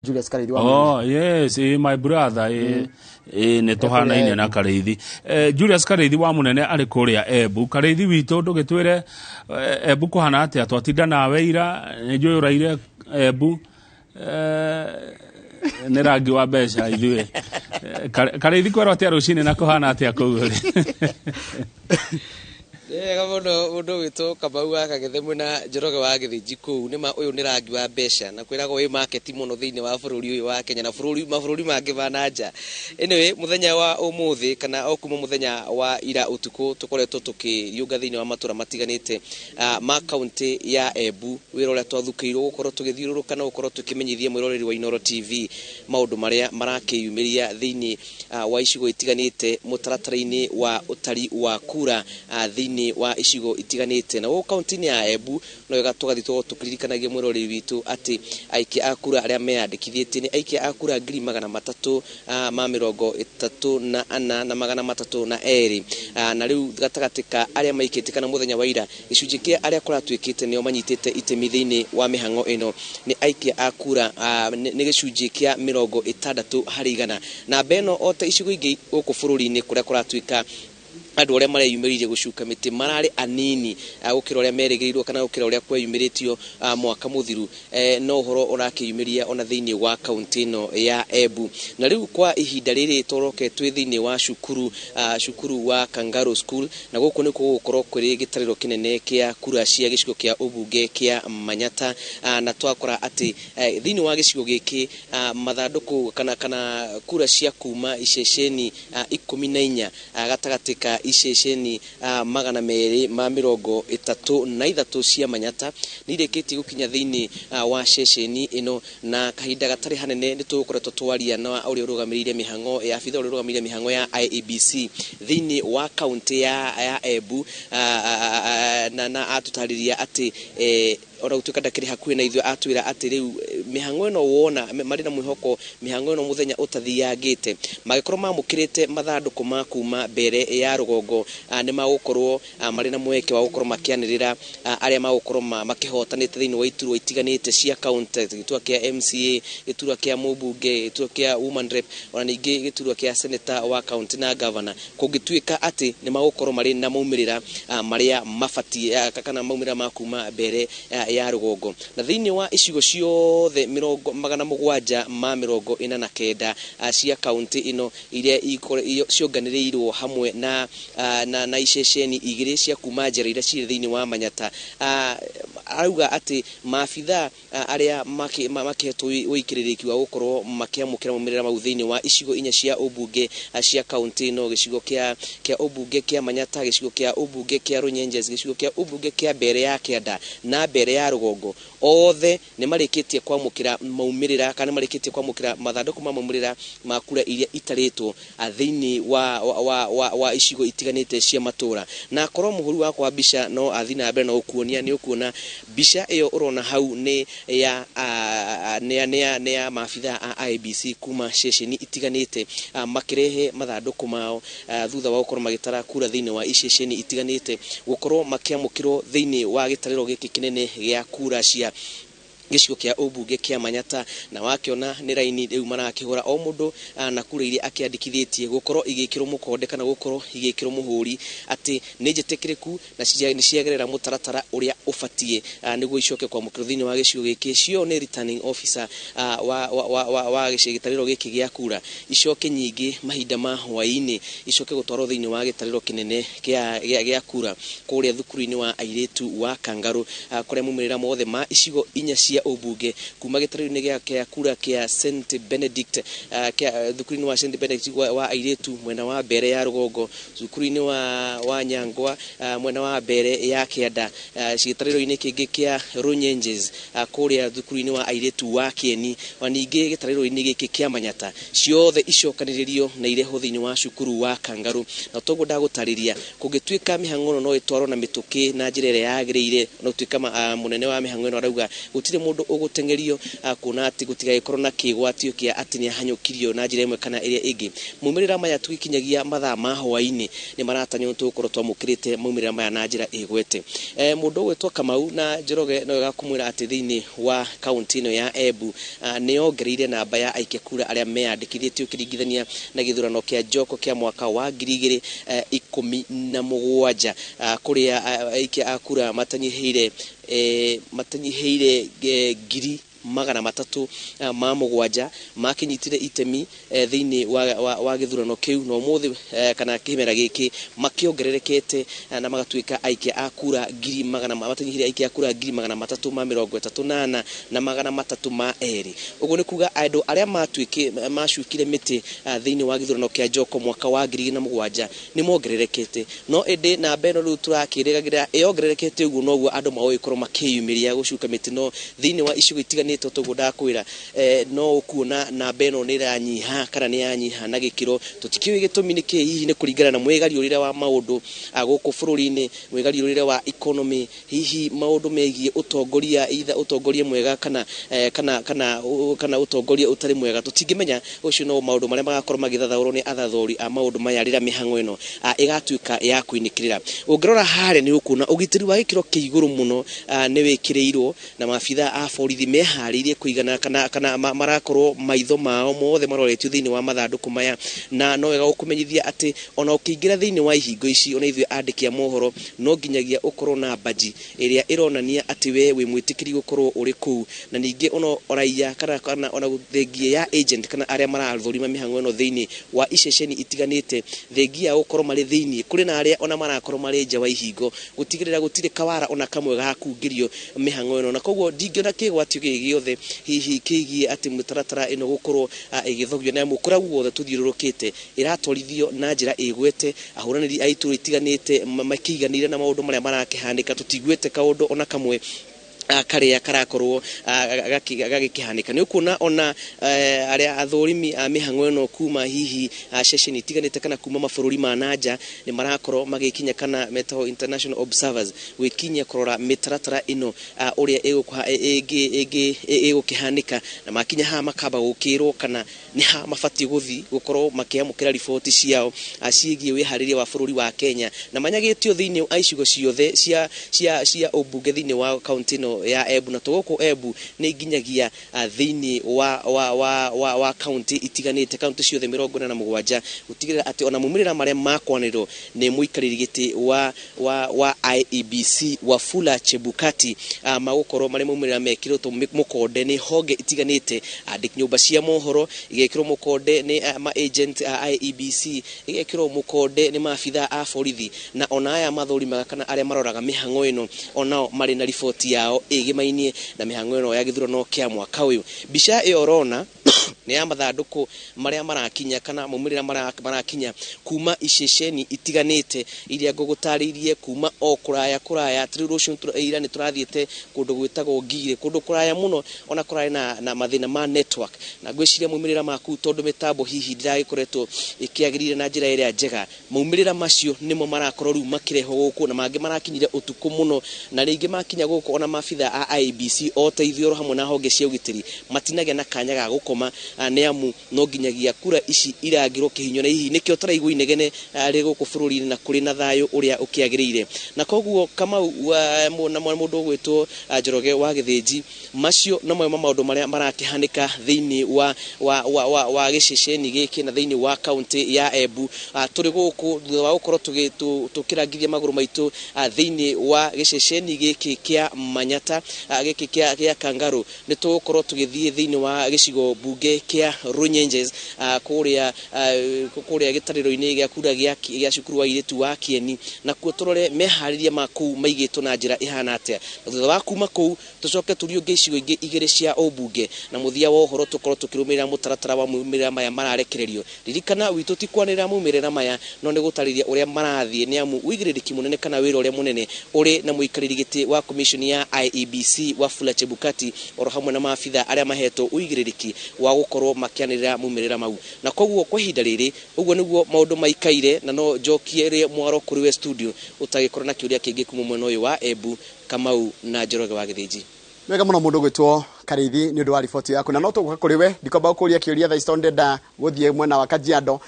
Julius Kareithi wa Oh yes, my brother ne tohanaine na Kareithi. Julius Kareithi wa munene ari kuria Embu. Kareithi witu ndugitwire Embu kuhana atia twatinda nawe ira njui uraire Embu ne rangi wa mbeca ithuĩ Kareithi kwero atia rucini na kuhana atia kuu mundu witwo Kamau wa Kagethe mwena Njoroge wa Githiji kuu nima uyu ni rangi wa mbeca na kwiragwo wi market muno thiini wa bururi uyu wa Kenya na mabũrũri mangĩ bana nja. Anyway, muthenya wa umuthi kana okuma muthenya wa ira utuku tukoretwo tukiriunga thiini wa matura matiganite ma county ya Embu. Wira uria twathukiirwo gukorwo tugithiururuka na gukorwo tukimenyithia mwiroreri wa Inooro TV maundu maria marakiyumiria thiini wa icigo itiganite mutaratara-ini wa utari wa kura thiini wa icigo itiganite na county ya Embu no gatugathitwo tukiririkanagia mwiroreri witu ati aiki akura aria meyandikithietie ni aiki akura 334,334 na 302 na riu gatagatika aria maikite kana muthenya wa ira gicunji kia aria kuratwikite nio manyitite itemi thiini wa mihango ino ni aiki akura ni gicunji kia 60% na beno ota icigo ingi guku bururi-ini kuria kuratwika andu aria mareyumiririe gucuka miti marari anini gukira uria merigirwo kana gukira uria kweyumiritio mwaka muthiru no horo urakiyumiria ona thiini wa county no ya Embu na riu kwa ihinda riri toroke twi thiini wa cukuru wa Kangaru School na guku ni gukorwo kwiri gitariro kinene kia kura cia gicigo kia ubunge kia Manyata na twakora ati thiini wa gicigo giki mathanduku kana kura cia kuma iceceni 14 gatagatika iceceni 233 cia Manyata nirikiti gukinya thiini wa ceceni ino na kahinda gatari hanene nitukoretwo twaria na uri urugamiriire mihango ya afitha uri urugamiriire mihango ya IEBC thiini wa county ya Embu na atutariria ati ora utuka ndakiri hakuhi na ithuĩ atwira ati riu mihango ino wona mari na mwihoko mihango ino muthenya utathiangite magikorwo mamukirite mathanduku ma kuma mbere ya rugongo ni magukorwo mari na mweke wa gukorwo makianirira aria magukorwo makihotanite thiini wa iturwa itiganite cia county giturwa kia MCA giturwa kia mubunge giturwa kia woman rep ona ningi giturwa kia senator wa county na governor kungituika ati ni magukorwo mari na maumirira maria mafati kana maumirira ma kuma mbere ya rugongo na thiini wa icigo ciothe 749 cia county ino iria cionganirirwo hamwe na iceceni igiri cia kuma njera iria ci thiini wa Manyata arauga ati maabitha aria makihetwo wikiririki wa gukorwo makiamukira mumirira mau thiini wa icigo inya cia ubunge cia county ino gicigo kia ubunge kia Manyata gicigo kia ubunge kia Runyenjes gicigo kia ubunge kia mbere ya Kianda na mbere ya rugongo othe ni marikitie kwamukira maumirira kana marikitie kwamukira mathanduku ma maumirira makura iria itaritwo thiini wa icigo itiganite cia matura na korwo muhuru wa kwa bica no athina mbere no ukuonia ni ukuona bica iyo urona hau ni ya maabitha a IEBC kuma ceceni itiganite makirehe mathanduku mao thutha wa gukorwo magitara kura thiini wa iceceni itiganite gukorwo makiamukirwo thiini wa gitariro giki kinene gia kura cia gicigo kia ubunge kia Manyata na wakiona ni raini riu marakihura o mundu na kura iria akiandikithietie gukorwo igikirwo mukonde kana gukorwo igikirwo muhuri ati ni njitikiriku na ni ciagerera mutaratara uria ufatie niguo icoke kwa mukiro thiini wa gicigo giki cio ni returning officer wa gitariro giki gia kura icoke nyingi mahinda ma hwaini icoke gutwarwo thiini wa gitariro kinene gia kura kuria thukuru-ini wa airetu wa Kangaru kuria mumirira mothe ma icigo inya cia ubunge kuma gitariro-ini gia kura kia St Benedict kia thukuru-ini wa St Benedict wa airetu mwena wa mbere ya rugongo thukuru-ini wa Nyangwa mwena wa mbere ya Kianda gitariro-ini kingi kia Runyenjes kuria thukuru-ini wa airetu wa Kieni wa ningi gitariro-ini giki kia Manyata ciothe icokaniririo na ireho thiini wa cukuru wa Kangaru na toguo ndagutariria kungituika mihango no itwarwo na mituki na njira ire yagirire no tuika munene wa mihango ino arauga gutire mundu ugutengerio kuna ati gutigagikorwo na kigwatio kia ati ni hanyukirio na njira imwe kana iria ingi. Mumirira maya tugikinyagia mathaa ma hwaini ni maratanywo tukorwo twamukirite mumirira maya na njira igwete. Mundu gwetwo Kamau na Njoroge no gakumwira ati thiini wa kaunti ino ya Embu ni ongereire namba ya aikia kura aria meyandikithĩtie ukiringithania na githurano kia njoko kia mwaka wa 2017 kuria aikia akura matanyiheire ngiri 307 makinyitire itemi thiini wa githurano kiu no muthi kana kimera giki makiongererekete na magatuika aikia akura 100 matanyihire aikia akura 338 na 302. Uguo ni kuga andu aria macukire miti thiini wa githurano kia njoko mwaka wa 2017 ni mongererekete no ende na beno ru turakiriragira iongererekete uguo noguo andu maoikorwo makiyumiria gucuka miti no thiini wa icigo itigani tuguda kwira no kuona na beno ni ranyiha kana ni yanyiha na gikiro tutikiwe gitumi ni ki hihi ni kuringana na mwegariurire wa maundu guku bururi-ini mwegariurire wa economy hihi maundu megie utongoria itha utongoria mwega kana utongoria utari mwega tutingimenya ucio no maundu maria magakorwo magithathaurwo ni athathuri a maundu maya rira mihango ino igatuika ya kuinikirira. Ungirora hare ni ukuna ugitiri wa gikiro kiiguru muno ni wikireirwo na maabitha a borithi meharirie kuigana kana marakorwo maitho mao mothe maroretio thiini wa mathanduku maya na no wega gukumenyithia ati ona ukiingira thiini wa ihingo ici ona ithwe andiki a mohoro no nginyagia ukorwo na baji iria ironania ati we wi mwitikiri gukorwo uri kuu na ningi ono oraiya kana ona thengie ya agent kana aria marathurima mihango ino thiini wa iceceni itiganite thengia gukorwo mari thiini kuri na aria ona marakorwo mari nja wa ihingo gutigirira gutire kawara ona kamwe gakungirio mihango ino na koguo ndingiona kigwatio giothe hihi kigie ati mutaratara ino gukorwo igithogio na mukura guothe tuthiururukite iratwarithio na njira igwete ahuraniri aitu itiganite makiganire na maundu maria marakihandika tutigwete kaundu ona kamwe karia karakorwo gagikihanika ni ukuna ona aria athurimi a mihango ino kuma hihi session itiganite kana kuma mabururi ma nanja ni marakorwo magikinya kana metaho international observers wikinya kurora mitaratara ino uria igukihanika na makinya ha makaba gukirwo kana ni ha mafati guthi gukorwo makiamukira ripoti ciao ciigie wihariria wa bururi wa Kenya na manyagitio thiini aicigo ciothe cia obunge thiini wa county no ya Embu na tugoko Embu ni nginyagia thiini wa county itiganite county ciothe 47 gutigirira ati ona mumirira maria makwanirwo ni muikariri giti wa IEBC Wafula Chebukati magukorwo mari mumirira mekirwo mukonde ni honge itiganite andiki nyumba cia mohoro igekirwo mukonde ni ma agent IEBC igekirwo mukonde ni maabitha a borithi na ona aya mathurima kana aria maroraga mihango ino ona mari na ripoti yao igimainie na mihango ino ya githurano kia mwaka uyu. Bica iyo rona ni ya mathanduku maria marakinya kana mumirira marakinya kuma iceceni itiganite iria ngugutaririe kuma o kuraya trirution ira ni turathiete kundu gwitagwo Ngire kundu kuraya muno ona kuraya na mathina ma network na gwiciria mumirira maku tondu mitambo hihi ndiragikoretwo ikiagirire na njira iria njega mumirira macio nimo marakorwo ru makireho guku na mangi marakinyire utuku muno na ringi makinya guku ona mabitha a IEBC o teithio hamwe na honge cia ugitiri matinagia na kanya ga gukoma ni amu no nginyagia kura ici iragirwo kihinyo na hihi nikio taraigwa inegene ri guku bururi na kuri na thayo uria ukiagirire na koguo Kamau na mundu gwitwo Njoroge wa Githinji macio no maundu maria marakihanika thiini wa giceceni giki na thiini wa county ya Embu turi guku thutha wa gukorwo tukirangithia maguru maitu thiini wa giceceni giki kia Manyata giki kia Kangaru ni tugukorwo tugithie thiini wa gicigo bunge kia Runyenjes kuria gitariro-ini gia kura gia cukuru wa iritu wa Kieni na kuo turore mehariria maku maigitwo na njira ihana atia thutha wa kuma ku tucoke turio gicigo ingi igiri cia obunge na muthia wa uhoro tukorwo tukirumira mutaratara wa mumirira maya mararekererio ririkana witu tikwanira mumirira maya no ni gutariria uria marathie ni amu uigiririki munene kana wira uria munene uri na muikariri giti wa commission ya IEBC Wafula Chebukati oro hamwe na maabitha aria mahetwo uigiririki wa gukorwo makianirira mumirira mau na koguo kwa ihinda riri uguo niguo maundu maikaire na no njokie ri mwaro kuri we studio utagikorwo na kiuria kingi kuma mwena uyu wa Embu Kamau na Njoroge wa Githinji. Mwega muno mundu gwitwo Karithi ni undu wa riboti yaku na no tuguka kuri we ndikomba gukuria kiuria tha istonde da guthie mwena wa Kajiado